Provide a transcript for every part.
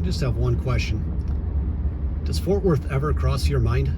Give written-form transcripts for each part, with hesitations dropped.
just have one question. Does Fort Worth ever cross your mind?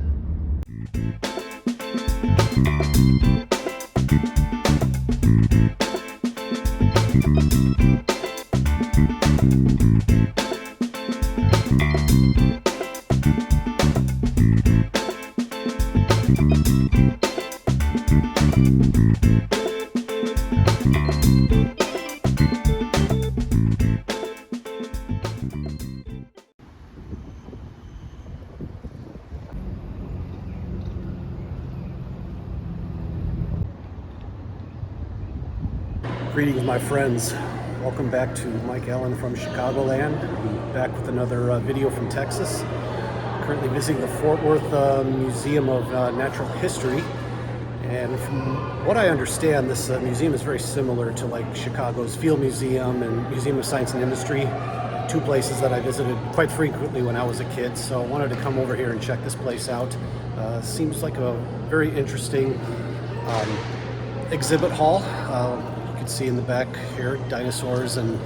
Greetings, my friends. Welcome back to Mike Allen from Chicagoland. I'm back with another video from Texas. Currently visiting the Fort Worth Museum of Natural History. And from what I understand, this museum is very similar to like Chicago's Field Museum and Museum of Science and Industry, two places that I visited quite frequently when I was a kid. So I wanted to come over here and check this place out. Seems like a very interesting exhibit hall. See in the back here, dinosaurs and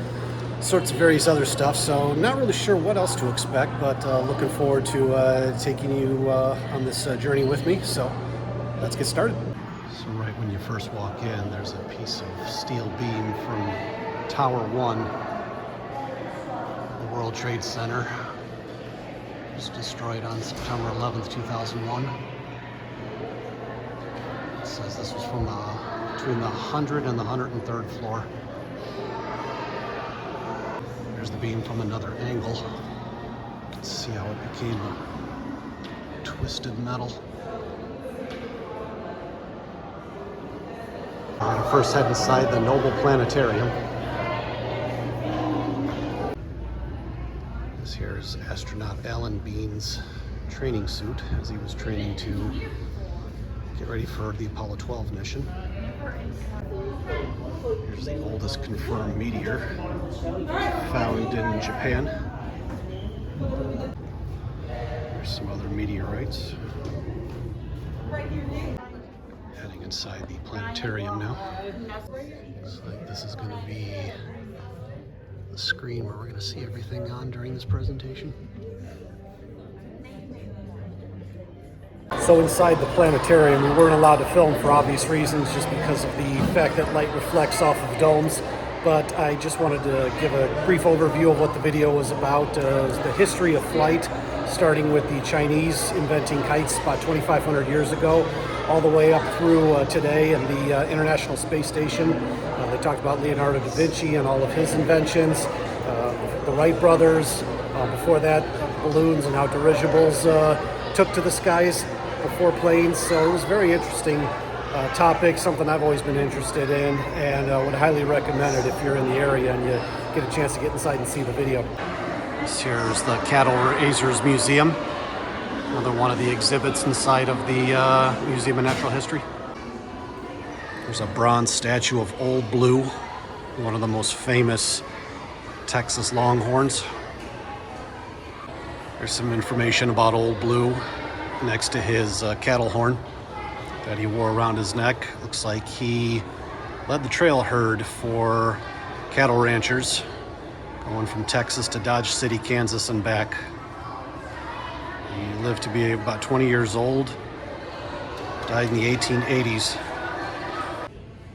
sorts of various other stuff. So not really sure what else to expect, but looking forward to taking you on this journey with me. So let's get started. So right when you first walk in, there's a piece of steel beam from Tower 1, the World Trade Center. It was destroyed on September 11th, 2001. It says this was from between the 100 and the 103rd floor. There's the beam from another angle. Let's see how it became a twisted metal. We're going to first head inside the Noble Planetarium. This here is astronaut Alan Bean's training suit as he was training to get ready for the Apollo 12 mission. Here's the oldest confirmed meteor found in Japan. There's some other meteorites. Heading inside the planetarium now. Looks like this is going to be the screen where we're going to see everything on during this presentation. So inside the planetarium, we weren't allowed to film for obvious reasons, just because of the fact that light reflects off of domes. But I just wanted to give a brief overview of what the video was about. The history of flight, starting with the Chinese inventing kites about 2,500 years ago, all the way up through today and the International Space Station. They talked about Leonardo da Vinci and all of his inventions, the Wright brothers, before that balloons and how dirigibles took to the skies before planes. So it was a very interesting topic, something I've always been interested in, and would highly recommend it if you're in the area and you get a chance to get inside and see the video. This here is the Cattle Raisers Museum, another one of the exhibits inside of the Museum of Natural History. There's a bronze statue of Old Blue, one of the most famous Texas Longhorns. There's some information about Old Blue next to his cattle horn that he wore around his neck. Looks like he led the trail herd for cattle ranchers going from Texas to Dodge City, Kansas and back. He lived to be about 20 years old, died in the 1880s.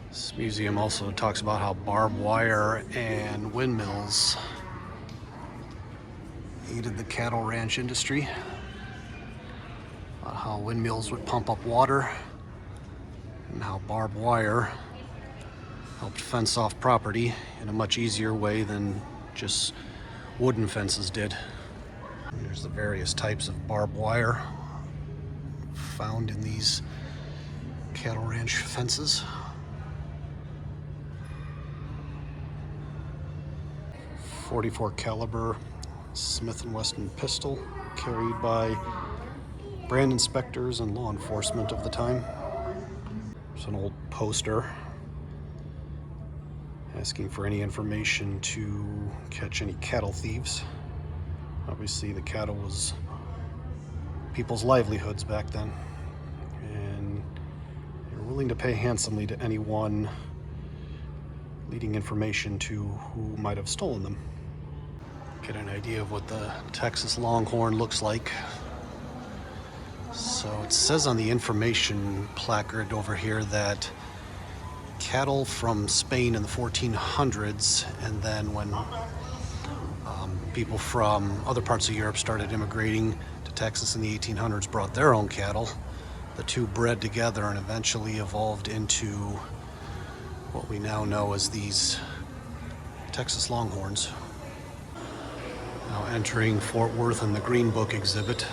This museum also talks about how barbed wire and windmills aided the cattle ranch industry. About how windmills would pump up water and how barbed wire helped fence off property in a much easier way than just wooden fences did. And there's the various types of barbed wire found in these cattle ranch fences. .44 caliber Smith & Wesson pistol carried by brand inspectors and law enforcement of the time. There's an old poster asking for any information to catch any cattle thieves. Obviously the cattle was people's livelihoods back then, and they were willing to pay handsomely to anyone leading information to who might have stolen them. Get an idea of what the Texas Longhorn looks like. So it says on the information placard over here that cattle from Spain in the 1400s, and then when people from other parts of Europe started immigrating to Texas in the 1800s, brought their own cattle. The two bred together and eventually evolved into what we now know as these Texas Longhorns. Now entering Fort Worth in the Green Book exhibit.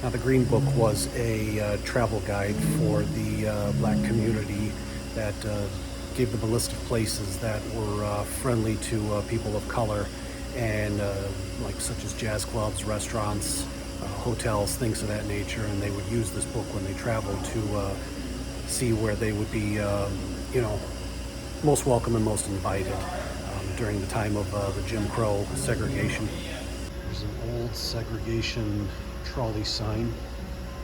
Now the Green Book was a travel guide for the black community that gave them a list of places that were friendly to people of color, and like such as jazz clubs, restaurants, hotels, things of that nature. And they would use this book when they traveled to see where they would be, most welcome and most invited during the time of the Jim Crow segregation. There's an old segregation trolley sign,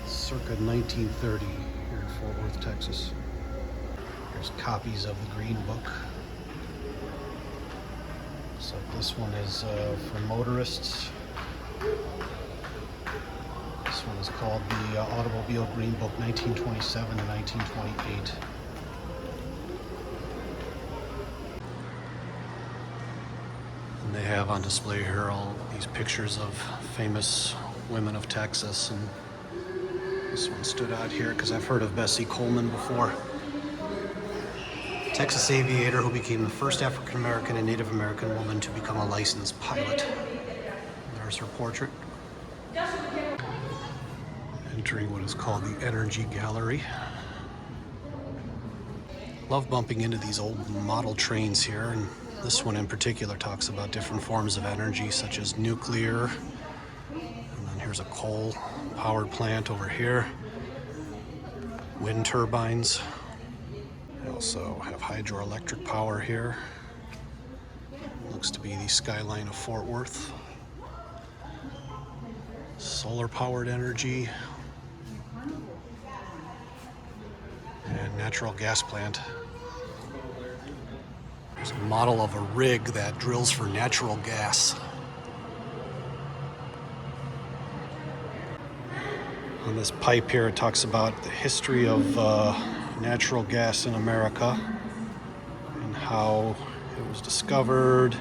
circa 1930 here in Fort Worth, Texas. There's copies of the Green Book. So this one is for motorists. This one is called the Automobile Green Book, 1927 to 1928. And they have on display here all these pictures of famous women of Texas, and this one stood out here because I've heard of Bessie Coleman before. Texas aviator who became the first African American and Native American woman to become a licensed pilot. There's her portrait. Entering what is called the Energy Gallery. Love bumping into these old model trains here, and this one in particular talks about different forms of energy such as nuclear, and then here's a coal-powered plant over here, wind turbines. They also have hydroelectric power here. Looks to be the skyline of Fort Worth. Solar-powered energy. And natural gas plant. There's a model of a rig that drills for natural gas. On this pipe here, it talks about the history of natural gas in America and how it was discovered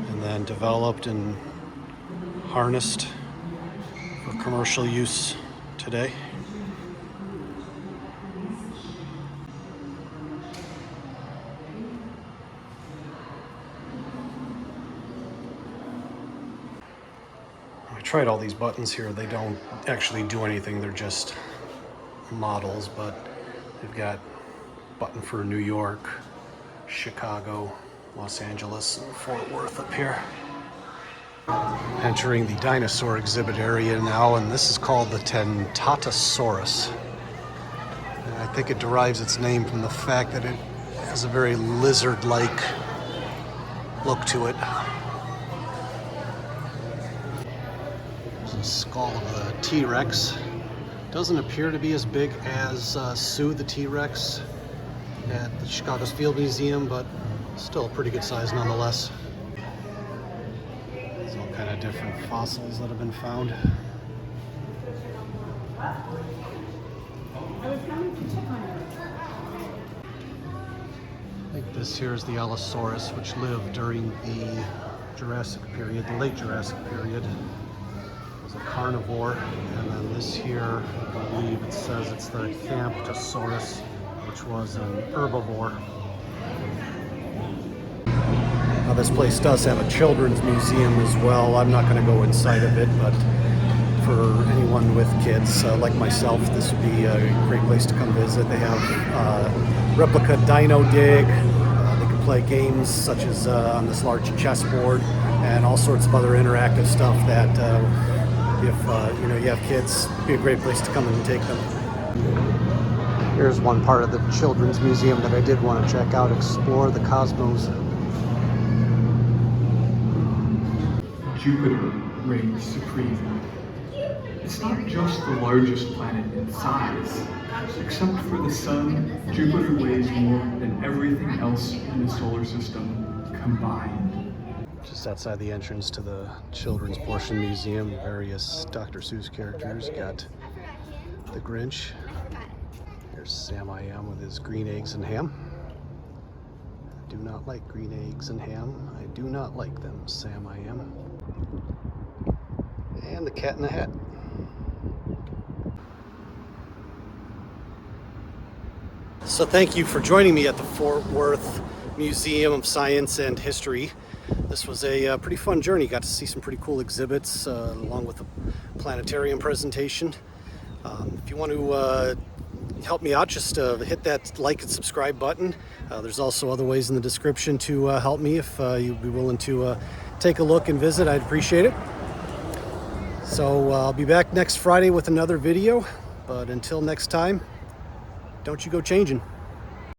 and then developed and harnessed for commercial use today. I tried all these buttons here. They don't actually do anything. They're just models, but they've got a button for New York, Chicago, Los Angeles, and Fort Worth up here. Entering the dinosaur exhibit area now, and this is called the Tentatosaurus. And I think it derives its name from the fact that it has a very lizard-like look to it. There's a skull of the T-Rex. Doesn't appear to be as big as Sue the T-Rex at the Chicago's Field Museum, but still a pretty good size nonetheless. There's all kind of different fossils that have been found. I was coming to check on you. I think this here is the Allosaurus, which lived during the Jurassic period, the late Jurassic period. It was a carnivore. And then this here, I believe it says it's the Camptosaurus, which was an herbivore. Now this place does have a children's museum as well. I'm not going to go inside of it, but for anyone with kids like myself, this would be a great place to come visit. They have replica Dinodig. They can play games such as on this large chessboard and all sorts of other interactive stuff that if you have kids, it'd be a great place to come and take them. Here's one part of the children's museum that I did want to check out, explore the cosmos. Jupiter reigns supreme. It's not just the largest planet in size. Except for the sun, Jupiter weighs more than everything else in the solar system combined. Just outside the entrance to the children's portion museum, various Dr. Seuss characters. Got the Grinch. There's Sam I Am with his green eggs and ham. I do not like green eggs and ham. I do not like them, Sam I Am. And the Cat in the Hat. So thank you for joining me at the Fort Worth Museum of Science and History. This was a pretty fun journey. Got to see some pretty cool exhibits along with the planetarium presentation. If you want to help me out, just hit that like and subscribe button. There's also other ways in the description to help me if you'd be willing to take a look and visit. I'd appreciate it. So I'll be back next Friday with another video, but until next time, don't you go changing.